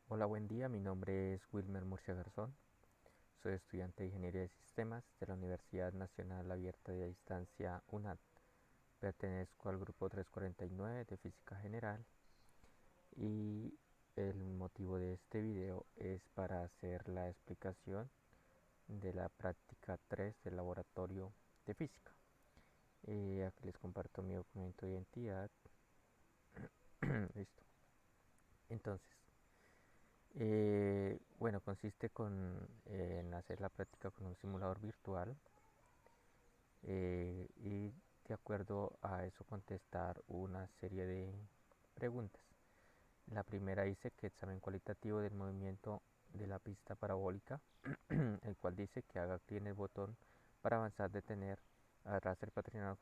Hola, buen día. Mi nombre es Wilmer Murcia Garzón. Soy estudiante de Ingeniería de Sistemas de la Universidad Nacional Abierta de Distancia UNAD. Pertenezco al grupo 349 de Física General y el motivo de este video es para hacer la explicación de la práctica 3 del laboratorio de física. Aquí les comparto mi documento de identidad. Listo. Entonces, bueno, consiste en hacer la práctica con un simulador virtual y de acuerdo a eso contestar una serie de preguntas. La primera dice que examen cualitativo del movimiento de la pista parabólica, el cual dice que haga clic en el botón para avanzar, detener, arrastre patinador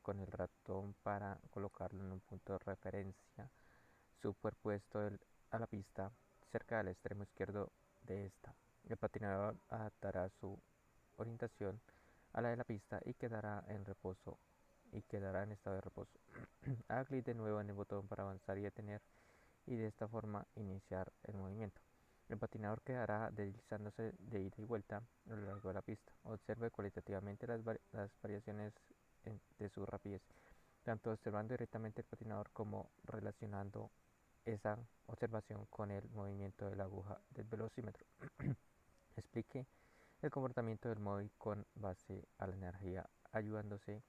con el ratón para colocarlo en un punto de referencia superpuesto a la pista cerca del extremo izquierdo de esta. El patinador adaptará su orientación a la de la pista y quedará en estado de reposo. Haga clic de nuevo en el botón para avanzar y detener y de esta forma iniciar el movimiento. El patinador quedará deslizándose de ida y vuelta a lo largo de la pista. Observe cualitativamente las variaciones de su rapidez, tanto observando directamente el patinador como relacionando esa observación con el movimiento de la aguja del velocímetro. Explique el comportamiento del móvil con base a la energía, ayudándose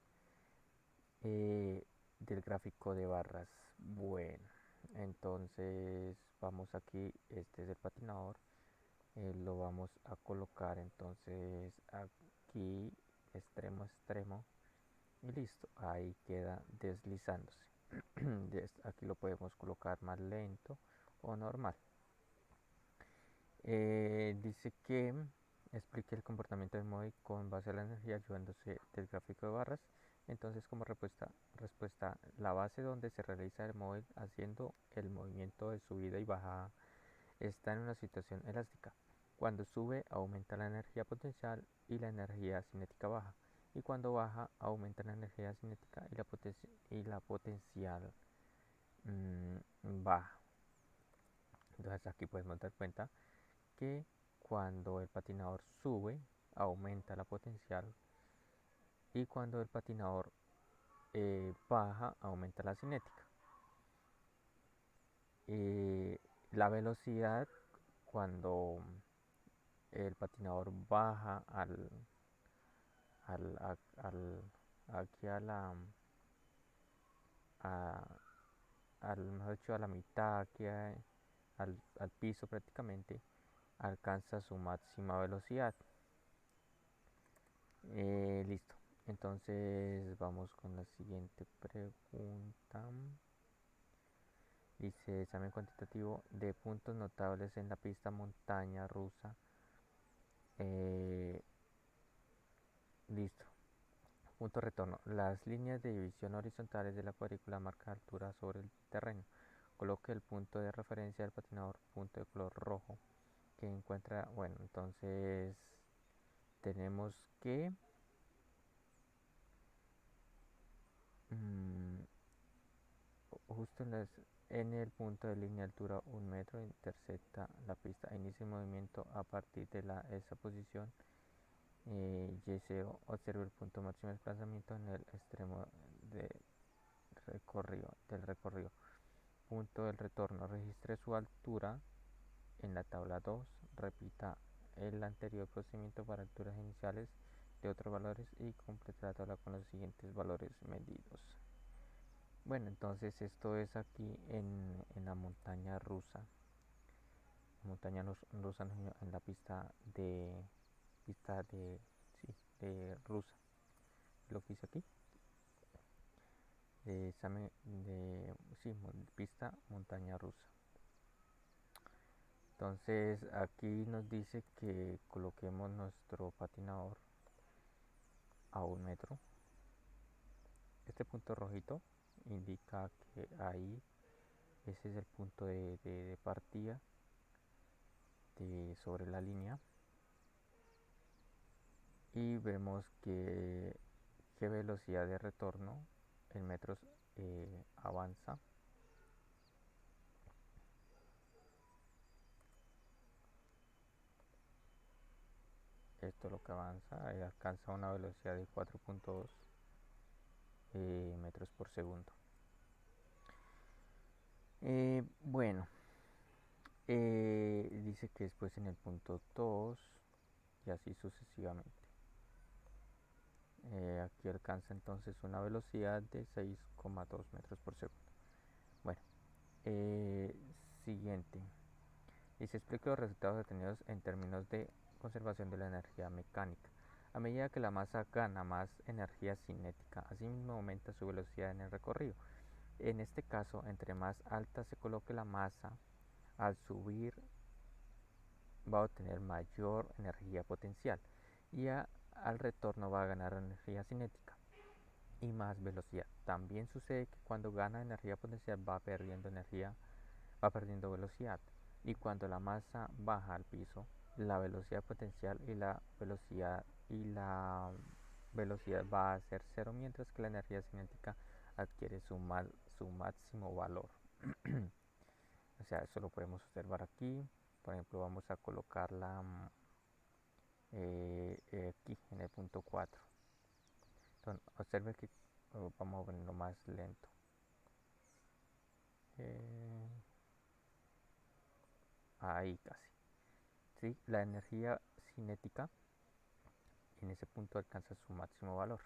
del gráfico de barras. Bueno, entonces vamos aquí, este es el patinador, lo vamos a colocar entonces aquí extremo a extremo y listo, ahí queda deslizándose. Aquí lo podemos colocar más lento o normal. Dice que explique el comportamiento del móvil con base a la energía ayudándose del gráfico de barras. Entonces, como respuesta, la base donde se realiza el móvil haciendo el movimiento de subida y bajada está en una situación elástica. Cuando sube, aumenta la energía potencial y la energía cinética baja. Y cuando baja, aumenta la energía cinética y la potencial baja. Entonces aquí podemos dar cuenta que cuando el patinador sube, aumenta la potencial y cuando el patinador baja, aumenta la cinética. La velocidad, cuando el patinador baja al, a- al- aquí a, mejor dicho, a la mitad, aquí al piso prácticamente, alcanza su máxima velocidad. Listo. Entonces vamos con la siguiente pregunta. Dice examen cuantitativo de puntos notables en la pista montaña rusa. Eh, Listo. Punto retorno. Las líneas de división horizontales de la cuadrícula marcan altura sobre el terreno. Coloque el punto de referencia del patinador, punto de color rojo, que encuentra. Bueno, entonces tenemos que mm, justo en el punto de línea de altura 1 metro intersecta la pista. Inicia el movimiento a partir de esa posición. Y observa el punto máximo de desplazamiento en el extremo de del recorrido. Punto del retorno. Registre su altura en la tabla 2. Repita el anterior procedimiento para alturas iniciales de otros valores y complete la tabla con los siguientes valores medidos. Bueno, entonces esto es aquí en la montaña rusa. Montaña rusa en la pista de, sí, de rusa. Lo que hice aquí. De examen de, sí, pista montaña rusa. Entonces aquí nos dice que coloquemos nuestro patinador a 1 metro. Este punto rojito indica que ahí ese es el punto de partida sobre la línea y vemos que qué velocidad de retorno en metros avanza. esto es lo que avanza, alcanza una velocidad de 4.2 metros por segundo. Bueno, dice que después en el punto 2 y así sucesivamente. Aquí alcanza entonces una velocidad de 6,2 metros por segundo. Bueno, siguiente. Y se explica los resultados obtenidos en términos de conservación de la energía mecánica. A medida que la masa gana más energía cinética, asimismo aumenta su velocidad en el recorrido. En este caso, entre más alta se coloque la masa, al subir va a obtener mayor energía potencial y al retorno va a ganar energía cinética y más velocidad. También sucede que cuando gana energía potencial va perdiendo velocidad, y cuando la masa baja al piso, la velocidad potencial y la velocidad va a ser cero, mientras que la energía cinética adquiere su máximo valor. O sea, eso lo podemos observar aquí. Por ejemplo, vamos a colocarla aquí en el punto 4. Entonces, observe que vamos a ponerlo más lento. Ahí casi. ¿Sí? La energía cinética en ese punto alcanza su máximo valor.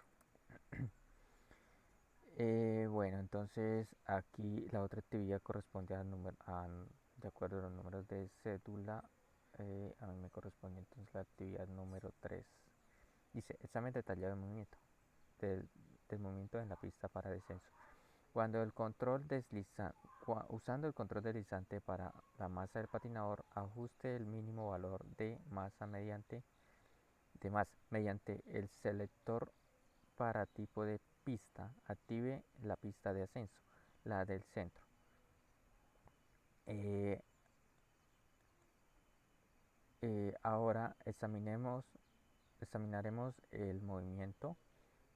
Bueno, entonces aquí la otra actividad corresponde de acuerdo a los números de cédula. A mí me corresponde entonces la actividad número 3. Dice, examen detallado del movimiento, del movimiento en la pista para descenso. Usando el control deslizante para la masa del patinador, ajuste el mínimo valor de masa mediante el selector para tipo de pista. Active la pista de ascenso, la del centro. Ahora examinaremos el movimiento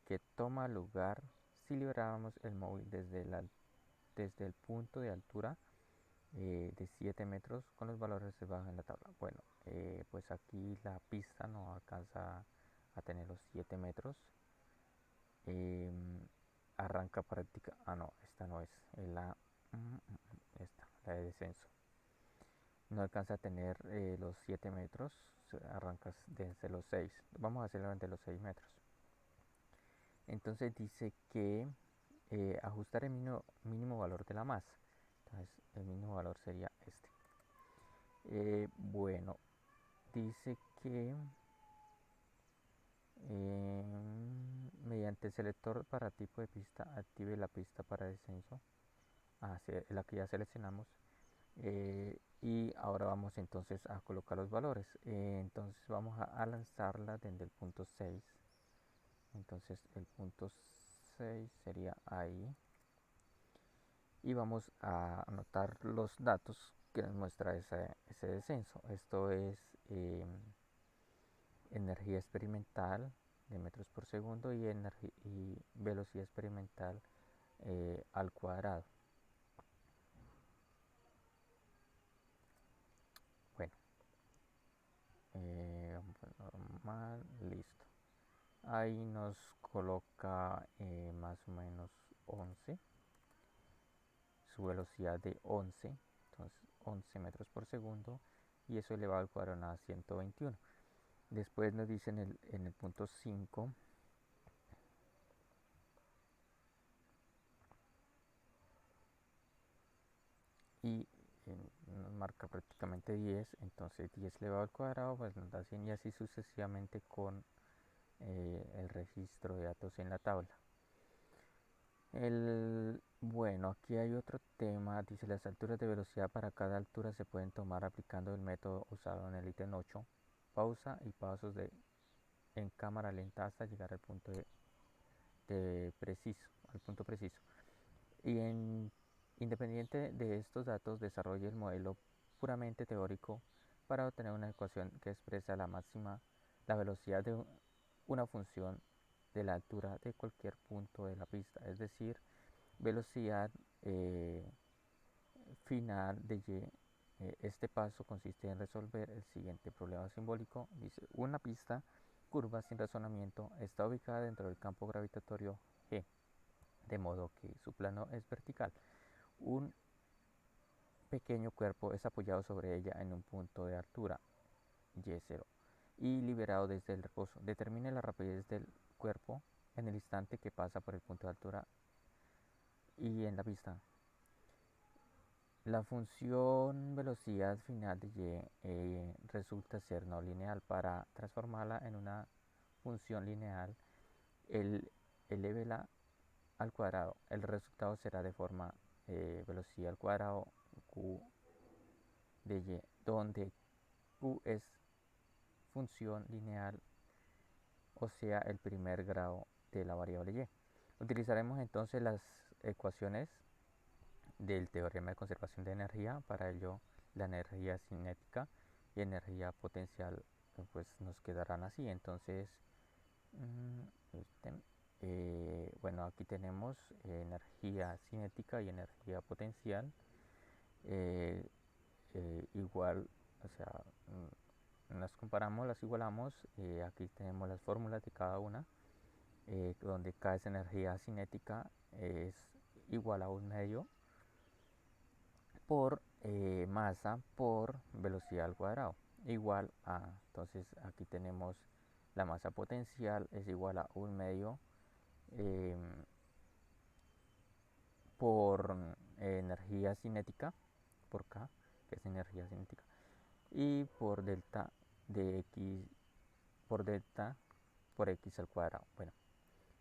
que toma lugar si liberáramos el móvil desde el punto de altura de 7 metros con los valores reservados en la tabla. Bueno, pues aquí la pista no alcanza a tener los 7 metros. Arranca práctica. No, esta no es. La de descenso. No alcanza a tener los 7 metros. Arrancas desde los 6. Vamos a hacerlo desde los 6 metros. Entonces dice que ajustar el mínimo valor de la masa. Entonces el mínimo valor sería este. Bueno, dice que mediante el selector para tipo de pista active la pista para descenso. La que ya seleccionamos. Y ahora vamos entonces a colocar los valores. Entonces vamos a lanzarla desde el punto 6. Entonces el punto 6 sería ahí. Y vamos a anotar los datos que nos muestra ese descenso. Esto es energía experimental de metros por segundo y velocidad experimental al cuadrado. Bueno, normal, listo. Ahí nos coloca más o menos 11, su velocidad de 11, entonces 11 metros por segundo, y eso elevado al cuadrado a 121. Después nos dice en el punto 5 y nos marca prácticamente 10, entonces 10 elevado al cuadrado pues nos da 100, y así sucesivamente con el registro de datos en la tabla. Bueno, aquí hay otro tema. Dice, las alturas de velocidad para cada altura se pueden tomar aplicando el método usado en el ítem 8. Pausa y pasos en cámara lenta hasta llegar al punto preciso. Y independiente de estos datos, desarrolle el modelo puramente teórico para obtener una ecuación que expresa la velocidad de una función de la altura de cualquier punto de la pista, es decir, velocidad final de y Este paso consiste en resolver el siguiente problema simbólico. Dice, una pista curva sin razonamiento está ubicada dentro del campo gravitatorio G, de modo que su plano es vertical. Un pequeño cuerpo es apoyado sobre ella en un punto de altura y0 y liberado desde el reposo. Determine la rapidez del cuerpo en el instante que pasa por el punto de altura y en la pista. La función velocidad final de y resulta ser no lineal. Para transformarla en una función lineal, elévela al cuadrado. El resultado será de forma velocidad al cuadrado q de y, donde q es función lineal, o sea, el primer grado de la variable y. Utilizaremos entonces las ecuaciones del teorema de conservación de energía. Para ello, la energía cinética y energía potencial pues nos quedarán así. Entonces, bueno, aquí tenemos energía cinética y energía potencial igual, o sea, las comparamos, las igualamos. Aquí tenemos las fórmulas de cada una, donde K es energía cinética, es igual a un medio por masa por velocidad al cuadrado, igual a, entonces aquí tenemos la masa potencial es igual a un medio por energía cinética, por K, que es energía cinética, y por delta de X, por delta por X al cuadrado. Bueno,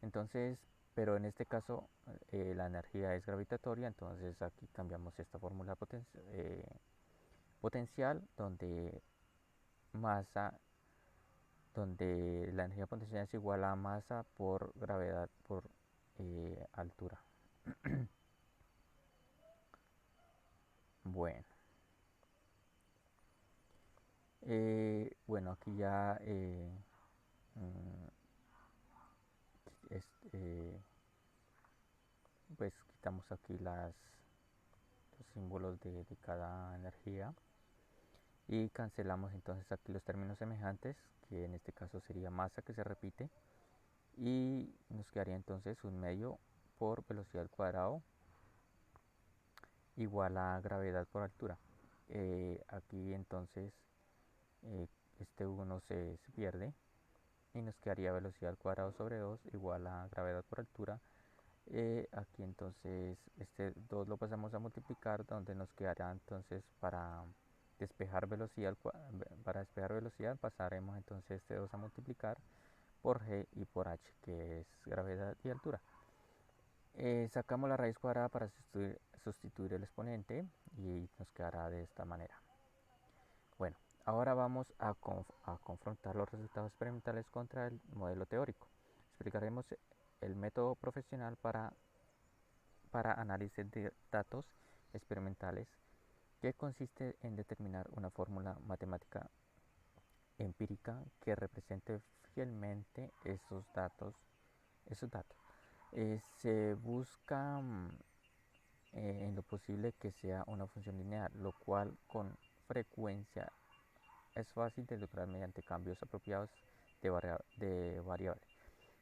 entonces, pero en este caso la energía es gravitatoria, entonces aquí cambiamos esta fórmula potencial, donde masa, donde la energía potencial es igual a masa por gravedad por altura. Bueno, bueno, aquí ya pues quitamos aquí los símbolos de cada energía y cancelamos entonces aquí los términos semejantes, que en este caso sería masa que se repite, y nos quedaría entonces un medio por velocidad al cuadrado igual a gravedad por altura. Aquí entonces este 1 se pierde y nos quedaría velocidad al cuadrado sobre 2 igual a gravedad por altura. Aquí entonces este 2 lo pasamos a multiplicar, donde nos quedará entonces despejar velocidad, para despejar velocidad pasaremos entonces este 2 a multiplicar por g y por h, que es gravedad y altura. Sacamos la raíz cuadrada para sustituir el exponente y nos quedará de esta manera. Bueno, ahora vamos a confrontar los resultados experimentales contra el modelo teórico. Explicaremos el método profesional para análisis de datos experimentales, que consiste en determinar una fórmula matemática empírica que represente fielmente esos datos. Se busca en lo posible que sea una función lineal, lo cual con frecuencia es fácil de lograr mediante cambios apropiados de variable.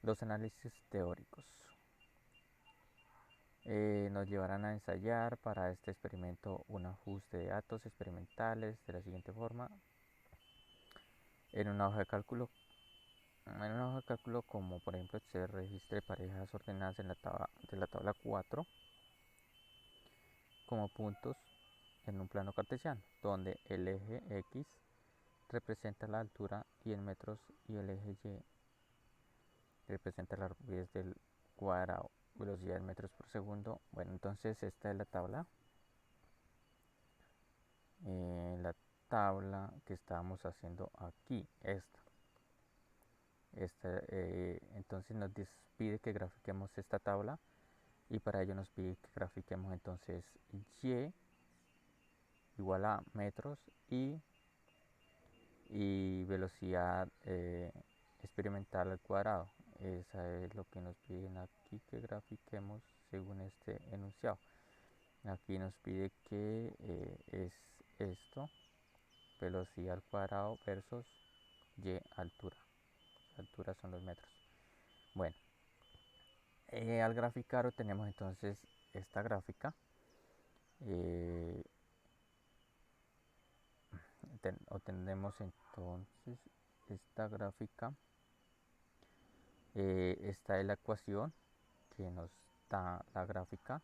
Los análisis teóricos nos llevarán a ensayar para este experimento un ajuste de datos experimentales de la siguiente forma. En una hoja de cálculo, como por ejemplo se registre parejas ordenadas de la tabla 4 como puntos en un plano cartesiano, donde el eje X representa la altura y en metros y el eje Y representa la rapidez del cuadrado, velocidad en metros por segundo. Bueno, entonces esta es la tabla. La tabla que estábamos haciendo aquí, entonces nos pide que grafiquemos esta tabla, y para ello nos pide que grafiquemos entonces y igual a metros y velocidad experimental al cuadrado. Esa es lo que nos piden aquí que grafiquemos según este enunciado. Aquí nos pide que es esto, velocidad al cuadrado versus y altura. Altura son los metros. Bueno, al graficar tenemos entonces esta gráfica. Obtenemos entonces esta gráfica. Esta es la ecuación que nos da la gráfica.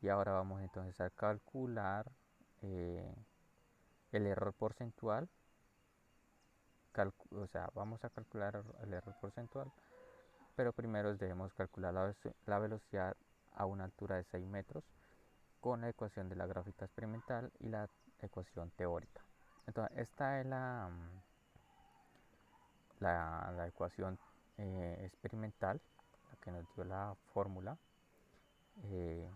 Y ahora vamos entonces a calcular el error porcentual. O sea, vamos a calcular el error porcentual, pero primero debemos calcular la velocidad a una altura de 6 metros con la ecuación de la gráfica experimental y la ecuación teórica. Entonces, esta es la ecuación experimental, la que nos dio la fórmula, que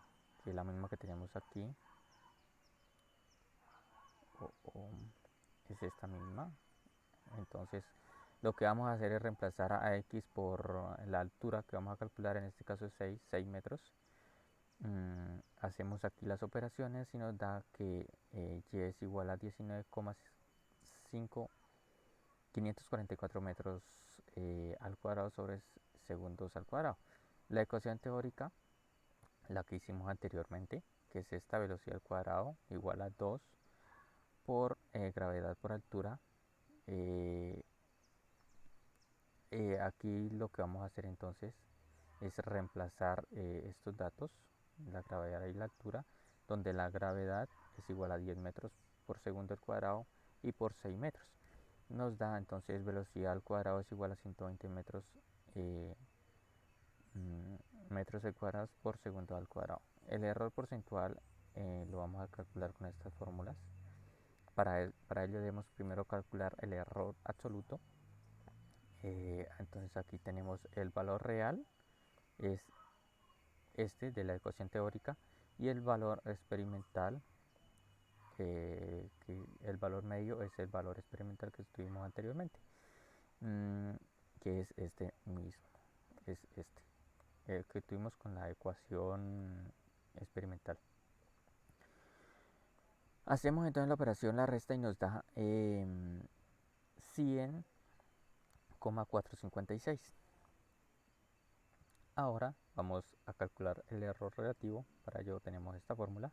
es la misma que tenemos aquí, es esta misma. Entonces, lo que vamos a hacer es reemplazar a x por la altura que vamos a calcular, en este caso es 6 metros. Hacemos aquí las operaciones y nos da que y es igual a 19,544 metros al cuadrado sobre segundos al cuadrado. La ecuación teórica, la que hicimos anteriormente, que es esta, velocidad al cuadrado igual a 2 por gravedad por altura. Aquí lo que vamos a hacer entonces es reemplazar estos datos, la gravedad y la altura, donde la gravedad es igual a 10 metros por segundo al cuadrado y por 6 metros. Nos da entonces velocidad al cuadrado es igual a 120 metros, metros cuadrados por segundo al cuadrado. El error porcentual lo vamos a calcular con estas fórmulas. Para ello debemos primero calcular el error absoluto. Entonces aquí tenemos el valor real, es este de la ecuación teórica, y el valor experimental, que el valor medio es el valor experimental que estuvimos anteriormente, que es este mismo, es este, que tuvimos con la ecuación experimental. Hacemos entonces la operación, la resta, y nos da 100,456. Ahora vamos a calcular el error relativo. Para ello tenemos esta fórmula,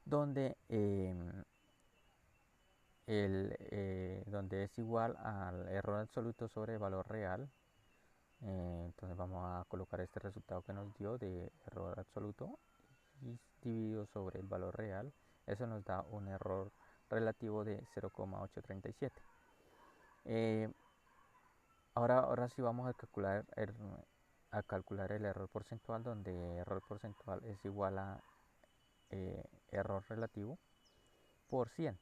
donde donde es igual al error absoluto sobre el valor real. Entonces vamos a colocar este resultado que nos dio de error absoluto y dividido sobre el valor real. Eso nos da un error relativo de 0,837. Ahora sí vamos a calcular el error porcentual, donde error porcentual es igual a error relativo por 100.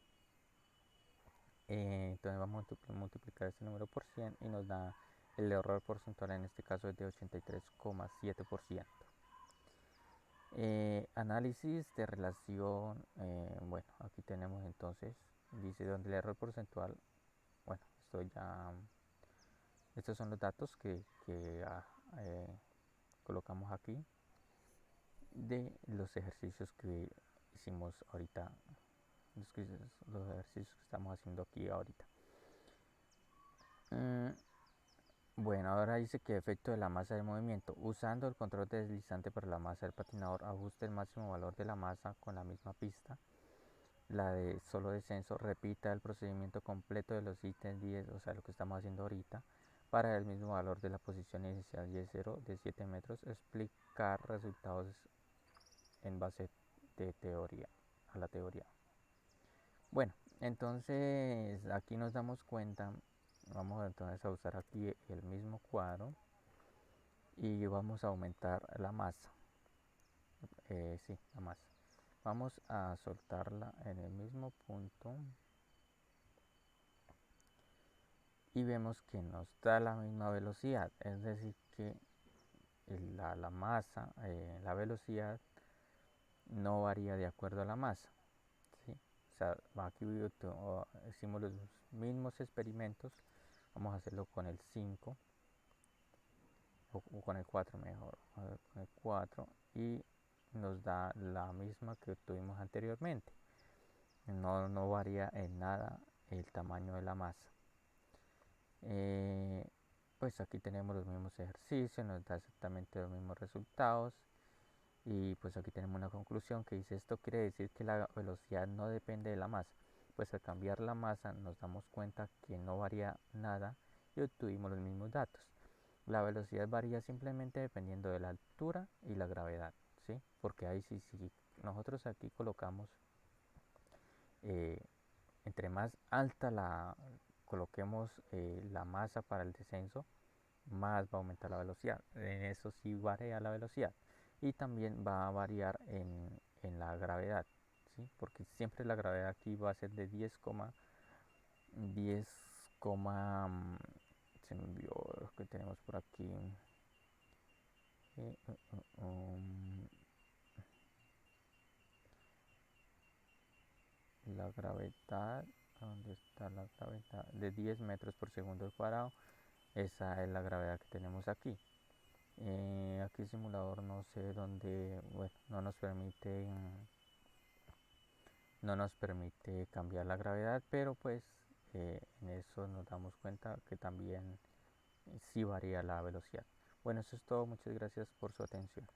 Entonces vamos a multiplicar este número por 100 y nos da el error porcentual, en este caso es de 83,7%. Análisis de relación. Bueno, aquí tenemos entonces, dice donde el error porcentual, bueno, estos son los datos que colocamos aquí de los ejercicios que hicimos ahorita, los ejercicios que estamos haciendo aquí ahorita. Bueno, ahora dice que efecto de la masa de movimiento. Usando el control deslizante para la masa del patinador, ajuste el máximo valor de la masa con la misma pista, la de solo descenso. Repita el procedimiento completo de los ítems 10, o sea, lo que estamos haciendo ahorita, para el mismo valor de la posición inicial Y0 de 7 metros. Explicar resultados en base de teoría, a la teoría. Bueno, entonces aquí nos damos cuenta, vamos entonces a usar aquí el mismo cuadro y vamos a aumentar la masa. Sí, la masa. Vamos a soltarla en el mismo punto y vemos que nos da la misma velocidad, es decir que la masa, la velocidad no varía de acuerdo a la masa, ¿sí? O sea, aquí hicimos los mismos experimentos. Vamos a hacerlo con el 5 o con el 4 mejor, con el 4, y nos da la misma que tuvimos anteriormente. No varía en nada el tamaño de la masa. Pues aquí tenemos los mismos ejercicios, nos da exactamente los mismos resultados. Y pues aquí tenemos una conclusión que dice: esto quiere decir que la velocidad no depende de la masa. Pues al cambiar la masa nos damos cuenta que no varía nada y obtuvimos los mismos datos. La velocidad varía simplemente dependiendo de la altura y la gravedad, ¿sí? Porque ahí sí, si nosotros aquí colocamos, eh, entre más alta coloquemos la masa para el descenso, más va a aumentar la velocidad. En eso sí varía la velocidad. Y también va a variar en la gravedad, ¿sí? Porque siempre la gravedad aquí va a ser de 10, se me envió lo que tenemos por aquí. Eh, uh, um, la gravedad, ¿dónde está la gravedad? De 10 metros por segundo al cuadrado. Esa es la gravedad que tenemos aquí. Aquí el simulador no sé dónde, bueno, no nos permite cambiar la gravedad, pero pues en eso nos damos cuenta que también sí varía la velocidad. Bueno, eso es todo, muchas gracias por su atención.